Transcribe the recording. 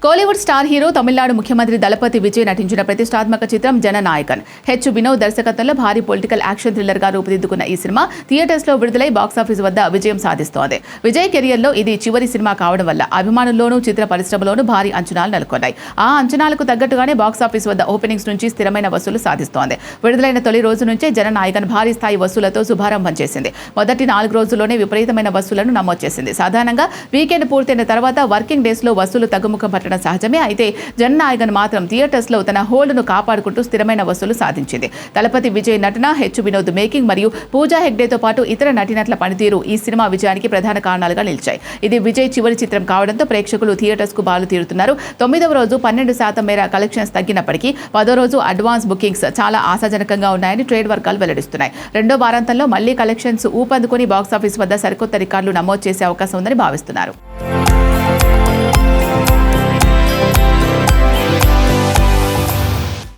Kollywood star hero Tamil Nadu ముఖ్యమంత్రి దళపతి విజయ్ నటించిన ప్రతిష్టాత్మక చిత్రం జననాయకన్. హెచ్ వినోద్ దర్శకత్వంలో భారీ పొలిటికల్ యాక్షన్ థ్రిల్లర్ గా రూపుదిద్దుకున్న ఈ సినిమా థియేటర్స్ లో విడుదలై బాక్సాఫీస్ వద్ద విజయం సాధిస్తోంది. విజయ్ కెరియర్ లో ఇది చివరి సినిమా కావడం వల్ల అభిమానుల్లోనూ చిత్ర పరిశ్రమలోనూ భారీ అంచనాలు నెలకొన్నాయి. ఆ అంచనాలకు తగ్గట్టుగానే బాక్సాఫీస్ వద్ద ఓపెనింగ్స్ నుంచి స్థిరమైన వసూలు సాధిస్తోంది. విడుదలైన తొలి రోజు నుంచే జననాయకన్ భారీ స్థాయి వసూలతో శుభారంభం చేసింది. మొదటి 4 రోజుల్లోనే విపరీతమైన వసూలను నమోదు చేసింది. సాధారణంగా వీకెండ్ పూర్తయిన తర్వాత వర్కింగ్ డేస్ లో వసూలు తగ్గుముఖం పట్టడం సహజమే. అయితే జననాయకన్ మాత్రం థియేటర్స్ లో తన హోల్డ్ను కాపాడుకుంటూ స్థిరమైన వసూలు సాధించింది. దళపతి విజయ్ నటన, హెచ్ వినోద్ మేకింగ్ మరియు పూజా హెగ్డేతో పాటు ఇతర నటీనటుల పనితీరు ఈ సినిమా విజయానికి ప్రధాన కారణాలుగా నిలిచాయి. ఇది విజయ్ చివరి చిత్రం కావడంతో ప్రేక్షకులు థియేటర్స్ కు బాలు తీరుతున్నారు. 9వ రోజు 12% మేర కలెక్షన్స్ తగ్గినప్పటికీ 10వ రోజు అడ్వాన్స్ బుకింగ్స్ చాలా ఆశాజనకంగా ఉన్నాయని ట్రేడ్ వర్గాలు వెల్లడిస్తున్నాయి. రెండో వారాంతంలో మళ్లీ కలెక్షన్స్ ఊపందుకొని బాక్సాఫీస్ వద్ద సరికొత్త రికార్డులు నమోదు చేసే అవకాశం ఉందని భావిస్తున్నారు.